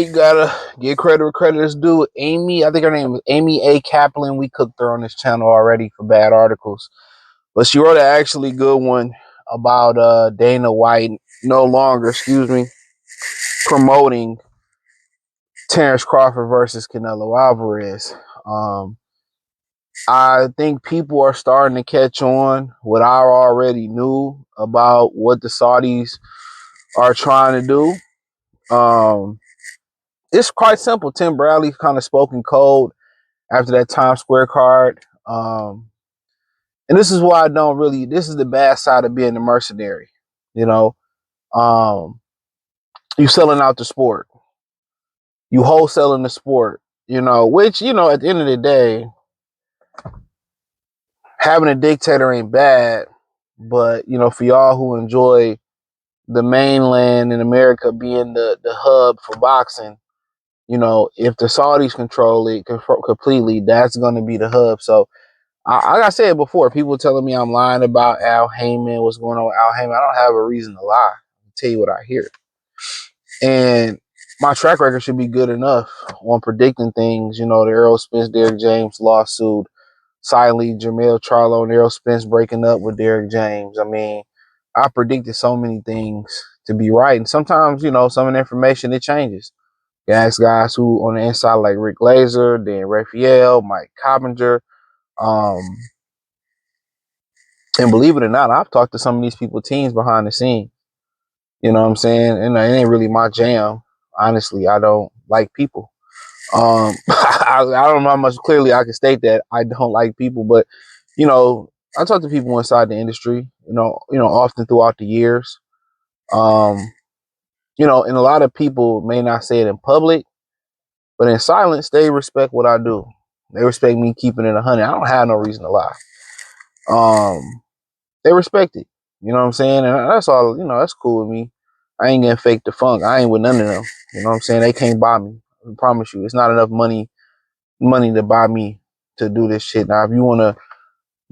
White, gotta get credit where credit is due. Amy, I think her name was Amy A. Kaplan. We cooked her on this channel already for bad articles. But she wrote an actually good one about Dana White no longer, promoting Terence Crawford versus Canelo Alvarez. I think people are starting to catch on what I already knew about what the Saudis are trying to do. It's quite simple. Tim Bradley kind of spoke in code after that Times Square card. And this is why this is the bad side of being a mercenary. You know, you selling out the sport. You wholesaling the sport, which, at the end of the day, having a dictator ain't bad. But, for y'all who enjoy the mainland in America being the hub for boxing, if the Saudis control it completely, that's going to be the hub. So, like I said before, people telling me I'm lying about Al Heyman, what's going on with Al Heyman. I don't have a reason to lie. I'll tell you what I hear. And my track record should be good enough on predicting things. The Errol Spence, Derrick James lawsuit, silently Jermell Charlo and Errol Spence breaking up with Derrick James. I mean, I predicted so many things to be right. And sometimes, some of the information, it changes. You ask guys who on the inside like Rick Laser, Dan Raphael, Mike Coppinger. And believe it or not, I've talked to some of these people, teams behind the scenes. You know what I'm saying? And it ain't really my jam. Honestly, I don't like people. I don't know how much clearly I can state that I don't like people, but I talk to people inside the industry, often throughout the years. And a lot of people may not say it in public, but in silence, they respect what I do. They respect me keeping it 100. I don't have no reason to lie. They respect it. You know what I'm saying? And that's all, that's cool with me. I ain't getting fake the funk. I ain't with none of them. You know what I'm saying? They can't buy me. I promise you. It's not enough money to buy me to do this shit. Now, if you want to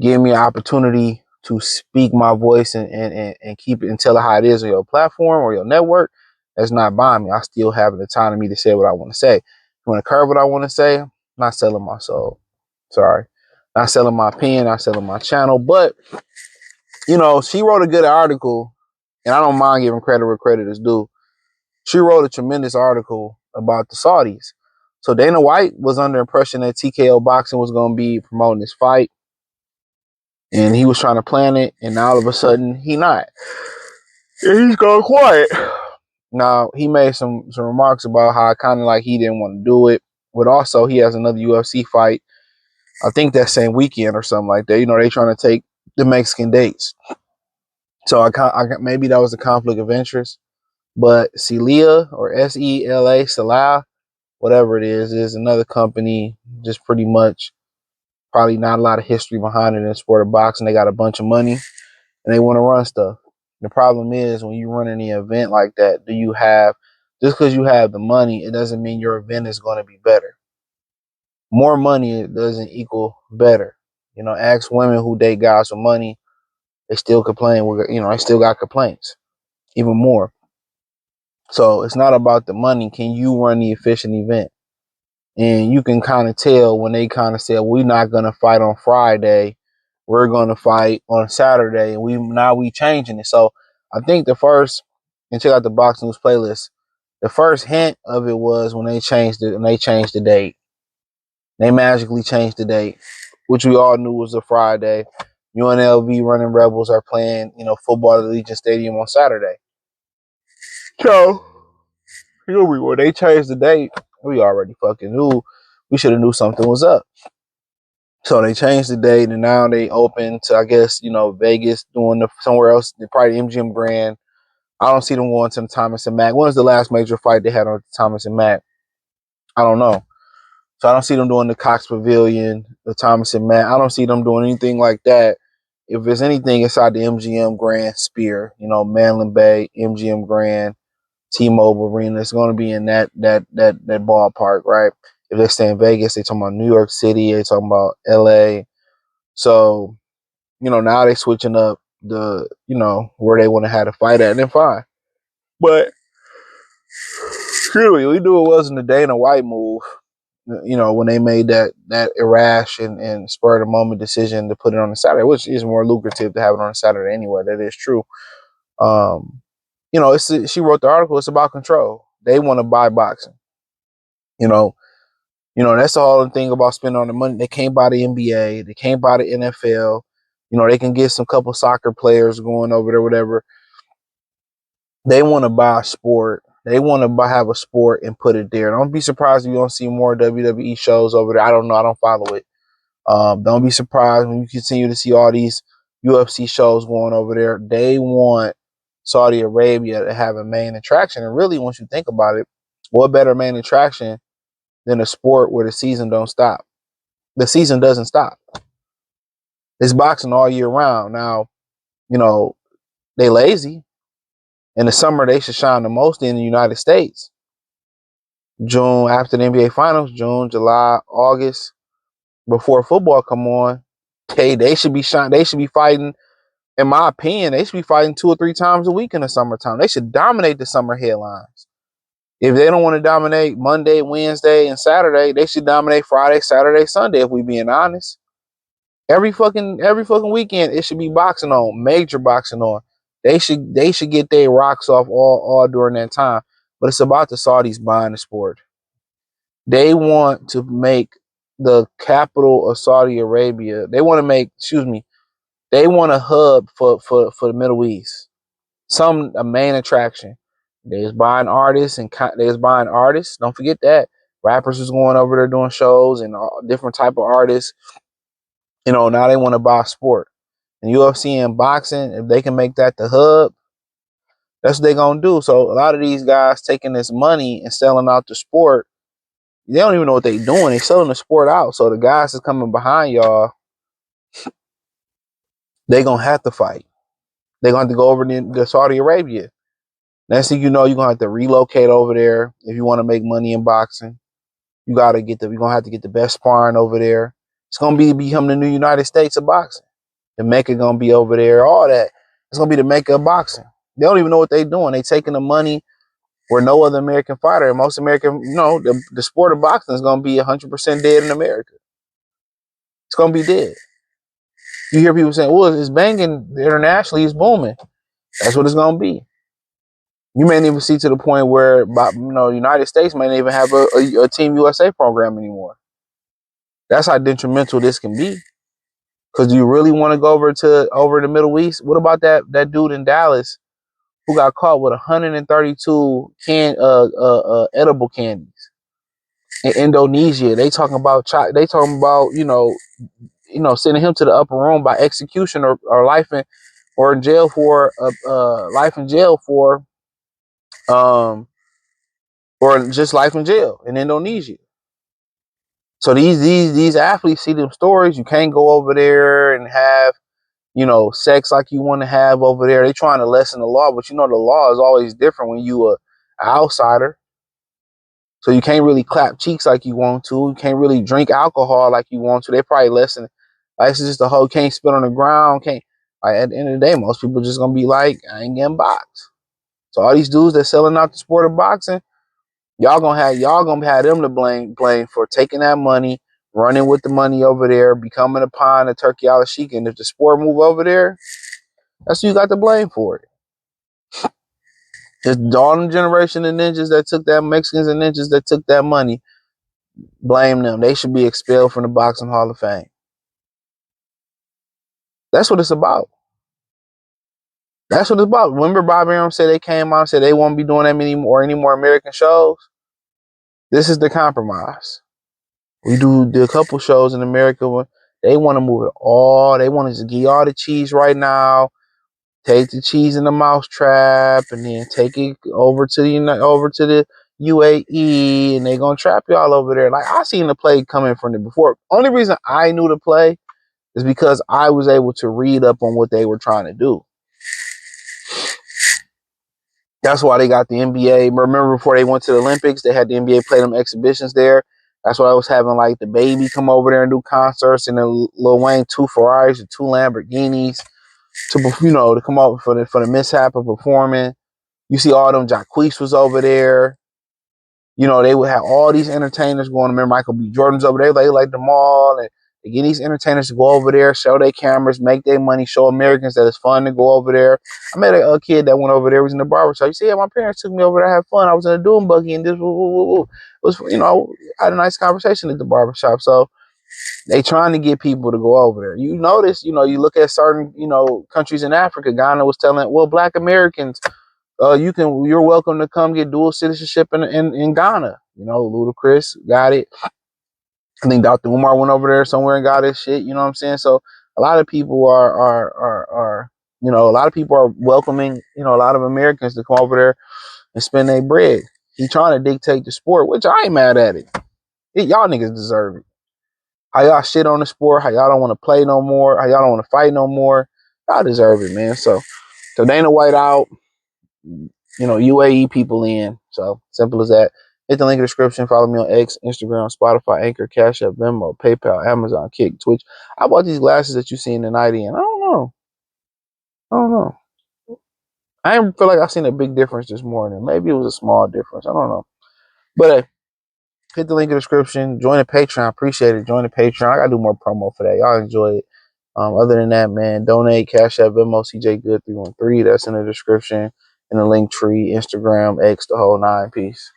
give me an opportunity to speak my voice and keep it and tell it how it is on your platform or your network, that's not buying me. I still have the autonomy to say what I want to say. If you want to curve what I want to say, I'm not selling my soul. Sorry. Not selling my pen, not selling my channel. But, she wrote a good article, and I don't mind giving credit where credit is due. She wrote a tremendous article about the Saudis. So Dana White was under impression that TKO Boxing was going to be promoting this fight, and he was trying to plan it, and now all of a sudden he not. And he's gone quiet. Now, he made some remarks about how kind of like he didn't want to do it, but also he has another UFC fight, I think that same weekend or something like that. They trying to take the Mexican dates. So I maybe that was a conflict of interest. But Celia or SELA, Salah, whatever it is another company, just pretty much probably not a lot of history behind it in the sport of boxing. They got a bunch of money and they want to run stuff. The problem is when you run any event like that, just because you have the money, it doesn't mean your event is going to be better. More money doesn't equal better. Ask women who date guys with money, they still complain. They still got complaints, even more. So it's not about the money. Can you run the efficient event? And you can kind of tell when they kind of say, we're not going to fight on Friday. We're going to fight on Saturday. And we changing it. So I think and check out the Box News playlist. The first hint of it was when they changed the date. They magically changed the date, which we all knew was a Friday. UNLV Running Rebels are playing, football at Allegiant Stadium on Saturday. So, when they changed the date, we already fucking knew. We should have knew something was up. So they changed the date, and now they open to, I guess, Vegas, doing somewhere else, probably MGM Grand. I don't see them going to the Thomas and Mack. When was the last major fight they had on Thomas and Mack? I don't know. So I don't see them doing the Cox Pavilion, the Thomas and Mack. I don't see them doing anything like that. If there's anything inside the MGM Grand Sphere, Mandalay Bay, MGM Grand, T-Mobile Arena, it's going to be in that ballpark, right? If they stay in Vegas, they talking about New York City, they talking about LA. So, now they switching up where they want to have the fight at, and then fine. But Really, we knew it wasn't the Dana White move. You know, when they made that irrash and spur of the moment decision to put it on a Saturday, which is more lucrative to have it on a Saturday anyway. That is true. You know, she wrote the article. It's about control. They want to buy boxing. You know, that's the whole thing about spending on the money. They can't buy the NBA. They can't buy the NFL. You know, they can get some couple soccer players going over there, whatever. They want to buy a sport. They want to have a sport and put it there. Don't be surprised if you don't see more WWE shows over there. I don't know. I don't follow it. Don't be surprised when you continue to see all these UFC shows going over there. They want Saudi Arabia to have a main attraction. And really, once you think about it, what better main attraction than a sport where the season don't stop? The season doesn't stop. It's boxing all year round. Now, you know, they lazy. In the summer, they should shine the most in the United States. June, after the NBA Finals, June, July, August, before football come on, they should be they should be fighting. In my opinion, they should be fighting 2 or 3 times a week in the summertime. They should dominate the summer headlines. If they don't want to dominate Monday, Wednesday, and Saturday, they should dominate Friday, Saturday, Sunday, if we being honest. Every fucking weekend, it should be boxing on, major boxing on. They should get their rocks off all during that time. But it's about the Saudis buying the sport. They want to make the capital of Saudi Arabia. They want to make, they want a hub for the Middle East. A main attraction. They was buying artists Don't forget that rappers was going over there doing shows and all different type of artists. You know, now they want to buy sport. And UFC and boxing, if they can make that the hub, that's what they're gonna do. So a lot of these guys taking this money and selling out the sport, they don't even know what they're doing. They're selling the sport out. So the guys that's coming behind y'all, they're gonna have to fight. They're gonna have to go over to Saudi Arabia. Next thing you know, you're gonna have to relocate over there if you want to make money in boxing. You're gonna have to get the best sparring over there. It's gonna become the new United States of boxing. The Mecca gonna be over there, all that. It's gonna be the Mecca of boxing. They don't even know what they're doing. They taking the money where no other American fighter, and most American, the sport of boxing is gonna be 100% dead in America. It's gonna be dead. You hear people saying, "Well, it's banging internationally, it's booming." That's what it's gonna be. You may even see to the point where, the United States may not even have a Team USA program anymore. That's how detrimental this can be. Because do you really want to go over the Middle East? What about that dude in Dallas who got caught with 132 edible candies in Indonesia? They talking about sending him to the upper room by execution or life in jail for life in jail for or just life in jail in Indonesia. So these athletes see them stories. You can't go over there and have sex like you want to have over there. They trying to lessen the law, but the law is always different when you an outsider. So you can't really clap cheeks like you want to. You can't really drink alcohol like you want to. They probably lessen. Like, it's just the whole can't spit on the ground. Can't. Like, at the end of the day, most people just gonna be like, I ain't getting boxed. So all these dudes that selling out the sport of boxing, y'all gonna have them to blame for taking that money, running with the money over there, becoming a pawn of Turki Alalshikh. And if the sport move over there, that's who you got to blame for it. It's all the generation of ninjas that took that, Mexicans and ninjas that took that money. Blame them. They should be expelled from the Boxing Hall of Fame. That's what it's about. That's what it's about. Remember Bobby Arum said they came out and said they won't be doing that any more American shows? This is the compromise. We do a couple shows in America. They want to move it all. They want to just give you all the cheese right now. Take the cheese in the mousetrap and then take it over to the UAE, and they gonna trap y'all over there. Like, I seen the play coming from it before. Only reason I knew the play is because I was able to read up on what they were trying to do. That's why they got the NBA. Remember before they went to the Olympics, they had the NBA play them exhibitions there. That's why I was having like the Baby come over there and do concerts, and then Lil Wayne 2 Ferraris and 2 Lamborghinis to come up for the mishap of performing. You see all them Jacquees was over there. You know, they would have all these entertainers going. Remember Michael B. Jordan's over there, they like the mall, and they get these entertainers to go over there, show their cameras, make their money, show Americans that it's fun to go over there. I met a kid that went over there, was in the barbershop. You see, yeah, my parents took me over there to have fun. I was in a doom buggy and this, woo, woo, woo, woo. It was, you know, I had a nice conversation at the barbershop. So they trying to get people to go over there. You notice, you know, you look at certain, you know, countries in Africa. Ghana was telling, well, Black Americans, you're welcome to come get dual citizenship in Ghana. You know, Ludacris got it. I think Dr. Umar went over there somewhere and got his shit. You know what I'm saying? So a lot of people are you know, a lot of people are welcoming, you know, a lot of Americans to come over there and spend their bread. He trying to dictate the sport, which I ain't mad at it. Y'all niggas deserve it. How y'all shit on the sport, how y'all don't want to play no more, how y'all don't want to fight no more. Y'all deserve it, man. So Dana White out, you know, UAE people in. So simple as that. Hit the link in the description. Follow me on X, Instagram, Spotify, Anchor, Cash App, Venmo, PayPal, Amazon, Kick, Twitch. I bought these glasses that you see in the night in. I don't know. I don't know. I didn't feel like I seen a big difference this morning. Maybe it was a small difference. I don't know. But hit the link in the description. Join the Patreon. Appreciate it. Join the Patreon. I gotta do more promo for that. Y'all enjoy it. Other than that, man, donate, Cash App, Venmo, CJ Good 313. That's in the description. In the link tree, Instagram, X, the whole 9. Peace.